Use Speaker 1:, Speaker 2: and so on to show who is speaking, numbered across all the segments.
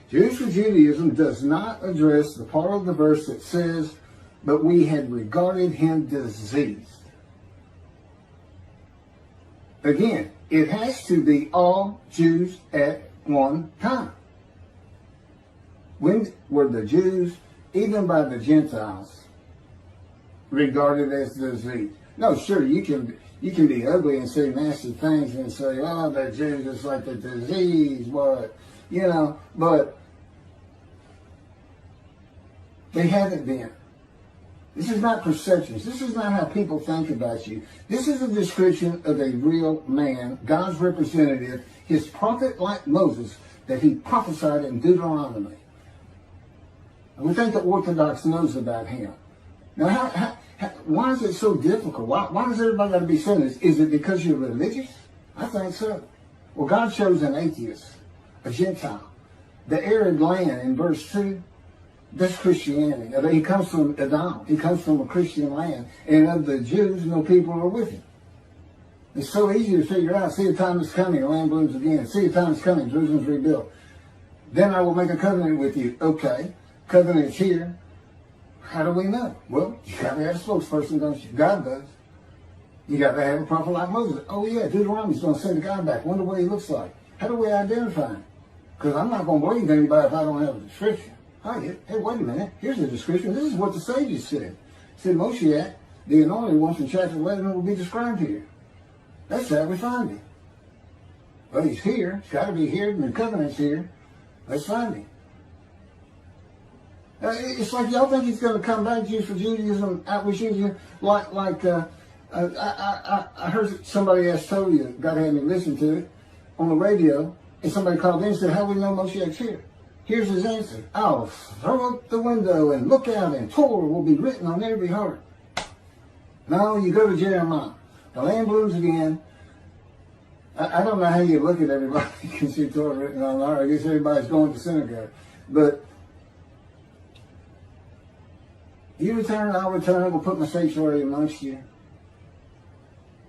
Speaker 1: Jews for Judaism does not address the part of the verse that says, but we had regarded him diseased. Again, it has to be all Jews at one time. When were the Jews, even by the Gentiles, regarded as diseased? No, sure, you can be ugly and say nasty things and say, oh, the Jews is like the disease, but, but they haven't been. This is not perceptions. This is not how people think about you. This is a description of a real man, God's representative, his prophet like Moses, that he prophesied in Deuteronomy. And we think the Orthodox knows about him. Now, why is it so difficult? Why does everybody got to be saying this? Is it because you're religious? I think so. Well, God chose an atheist, a Gentile. The arid land in verse 2, that's Christianity. He comes from Edom. He comes from a Christian land. And of the Jews, no people are with him. It's so easy to figure out. See, a time is coming, the land blooms again. See, a time is coming, Jerusalem's rebuilt. Then I will make a covenant with you. Okay, covenant's here. How do we know? Well, you got to have a spokesperson, don't you? God does. You got to have a prophet like Moses. Oh yeah, Deuteronomy's going to send a guy back. Wonder what he looks like. How do we identify him? Because I'm not going to believe anybody if I don't have a description. Hey, wait a minute. Here's the description. This is what the sages said. It said Moshiach, the anointed one from chapter 11, will be described here. That's how we find him. But he's here. He's got to be here, and the covenant's here. Let's find him. It's like y'all think he's going to come back, Jews for Judaism, outreach Judaism, I heard somebody ask Toby, God had me listen to it, on the radio, and somebody called in and said, how do we know Moshiach's here? Here's his answer. I'll throw up the window and look out, and Torah will be written on every heart. No, you go to Jeremiah. The land blooms again. I don't know how you look at everybody you can see Torah written on the heart. I guess everybody's going to synagogue. But you return, I'll return. I will put my sanctuary amongst you.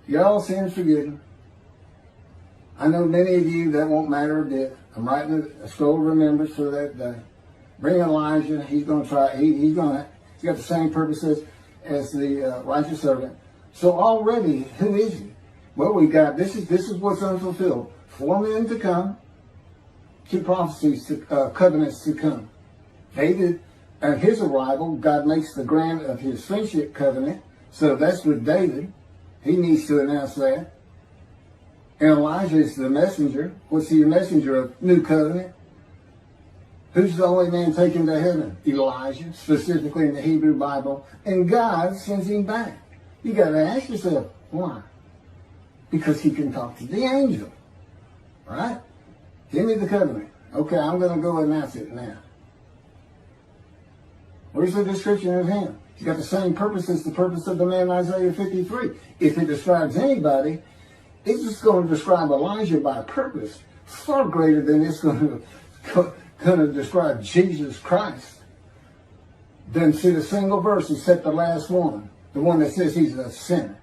Speaker 1: Y'all sins forgiven. I know many of you that won't matter a bit. I'm writing a scroll of remembrance for that day. Bring Elijah. He's going to try. He's got the same purposes as the righteous servant. So already, who is he? Well, we got this is what's unfulfilled. 4 men to come, 2 prophecies, covenants to come. David, at his arrival, God makes the grant of his friendship covenant. So that's with David. He needs to announce that. And Elijah is the messenger. What's he the messenger of? New covenant. Who's the only man taken to heaven? Elijah, specifically in the Hebrew Bible. And God sends him back. You got to ask yourself, why? Because he can talk to the angel. Right? Give me the covenant. Okay, I'm going to go announce it now. Where's the description of him? He's got the same purpose as the purpose of the man in Isaiah 53. If it describes anybody, it's just going to describe Elijah by purpose far greater than it's going to describe Jesus Christ. Doesn't see a single verse except the last one, the one that says he's a sinner.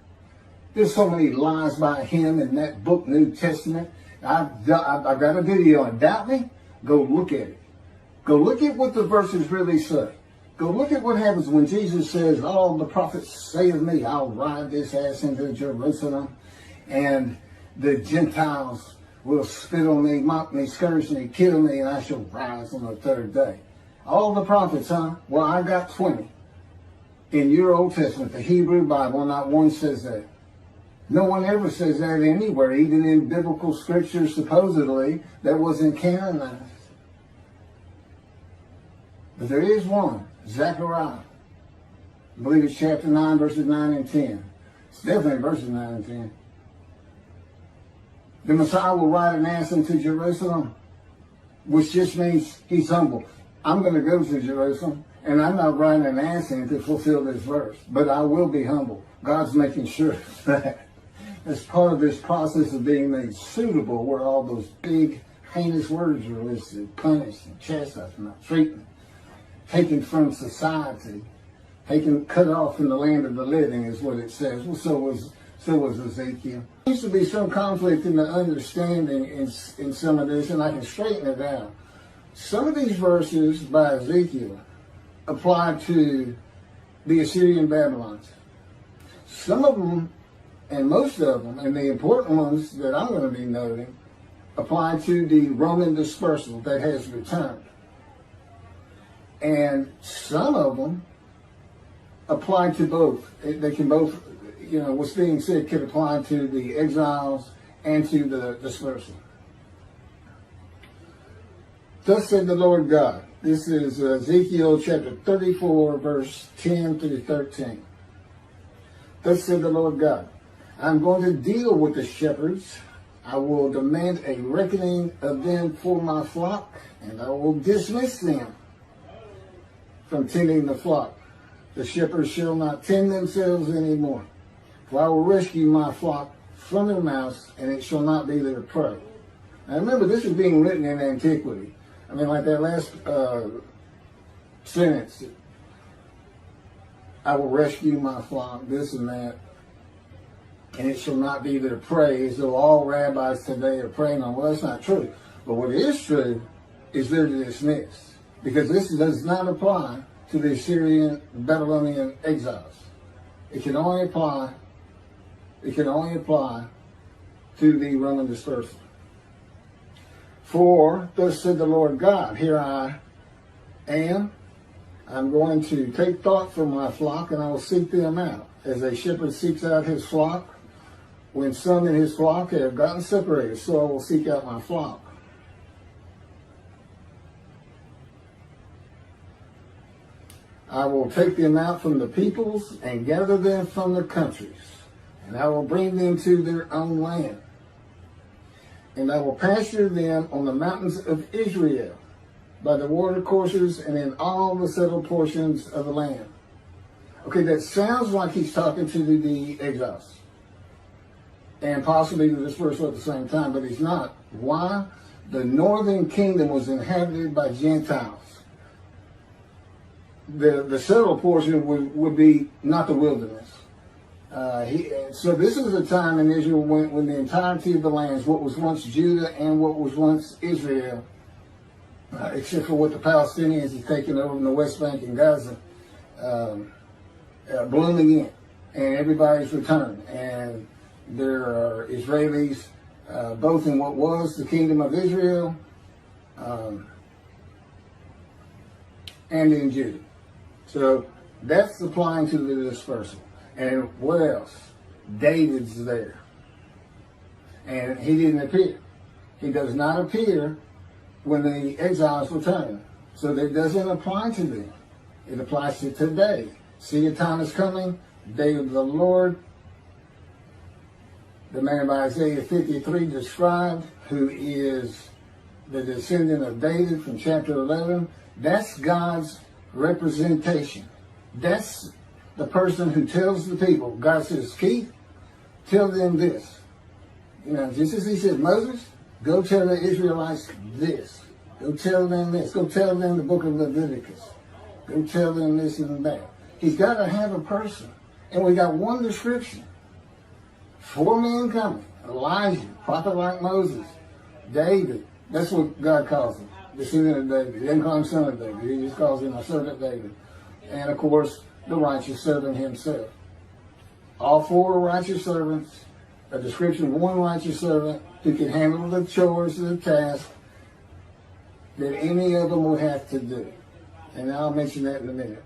Speaker 1: There's so many lies by him in that book, New Testament. I've got a video on Doubt Me? Go look at it. Go look at what the verses really say. Go look at what happens when Jesus says, all the prophets say of me, I'll ride this ass into Jerusalem, and the Gentiles will spit on me, mock me, scourge me, kill me, and I shall rise on the 3rd day. All the prophets, huh? Well, I got 20. In your Old Testament, the Hebrew Bible, not one says that. No one ever says that anywhere, even in biblical scriptures, supposedly, that wasn't canonized. But there is one, Zechariah. I believe it's chapter 9, verses 9 and 10. It's definitely verses 9 and 10. The Messiah will ride an ass into Jerusalem, which just means he's humble. I'm going to go to Jerusalem, and I'm not riding an ass in to fulfill this verse, but I will be humble. God's making sure that as part of this process of being made suitable, where all those big, heinous words are listed, punished and chastised, treatment, taken from society, cut off from the land of the living is what it says. Well, so was Ezekiel. There used to be some conflict in the understanding in some of this, and I can straighten it out. some of these verses by Ezekiel apply to the Assyrian Babylons. Some of them, and most of them, and the important ones that I'm going to be noting, apply to the Roman dispersal that has returned. And some of them apply to both. They can both, what's being said can apply to the exiles and to the dispersal. Thus said the Lord God. This is Ezekiel chapter 34, verse 10 through 13. Thus said the Lord God, I'm going to deal with the shepherds. I will demand a reckoning of them for my flock, and I will dismiss them from tending the flock. The shepherds shall not tend themselves anymore. For I will rescue my flock from their mouths, and it shall not be their prey. Now remember, this is being written in antiquity. I mean, like that last sentence, I will rescue my flock, this and that, and it shall not be their prey, as though all rabbis today are preying on. Well, that's not true. But what is true is they're dismissed, because this does not apply to the Assyrian Babylonian exiles. It can only apply to the Roman dispersal. For thus said the Lord God, here I am. I'm going to take thought for my flock, and I will seek them out, as a shepherd seeks out his flock. When some in his flock have gotten separated, so I will seek out my flock. I will take them out from the peoples and gather them from the countries, and I will bring them to their own land. And I will pasture them on the mountains of Israel, by the water courses, and in all the settled portions of the land. Okay, that sounds like he's talking to the exiles, and possibly the dispersal at the same time, but he's not. Why? The northern kingdom was inhabited by Gentiles. The settled portion would be not the wilderness. So this is a time in Israel when the entirety of the lands, what was once Judah and what was once Israel, except for what the Palestinians have taken over in the West Bank and Gaza, bloom again, and everybody's returned. And there are Israelis both in what was the kingdom of Israel and in Judah. So that's applying to the dispersal. And what else? David's there. And he didn't appear. He does not appear when the exiles return. So that doesn't apply to them. It applies to today. See, a time is coming, day of the Lord. The man by Isaiah 53 described, who is the descendant of David from chapter 11. That's God's representation. That's the person who tells the people. God says, Keith, tell them this. Just as he said, Moses, go tell the Israelites this. Go tell them this. Go tell them the book of Leviticus. Go tell them this and that. He's got to have a person. And we got one description. 4 men coming. Elijah, prophet like Moses, David. That's what God calls him. Descendant of David. He doesn't call him son of David. He just calls him a servant David. And of course, the righteous servant himself. All 4 righteous servants, a description of one righteous servant who can handle the chores, the task that any of them would have to do. And I'll mention that in a minute.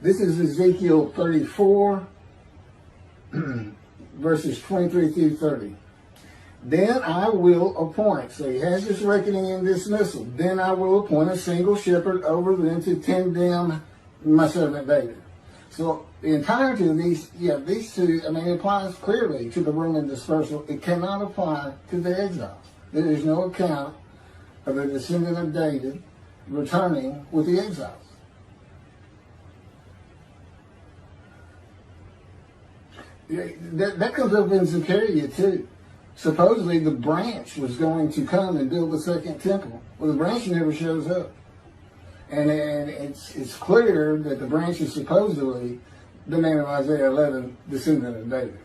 Speaker 1: This is Ezekiel 34, verses 23 through 30. Then I will appoint, so he has this reckoning and dismissal. Then I will appoint a single shepherd over them to tend them, my servant David. So the entirety of these two, it applies clearly to the Roman dispersal. It cannot apply to the exiles. There is no account of the descendant of David returning with the exiles. That comes up in Zechariah too. Supposedly the branch was going to come and build the second temple. Well, the branch never shows up. And it's clear that the branch is supposedly the man of Isaiah 11, descendant of David.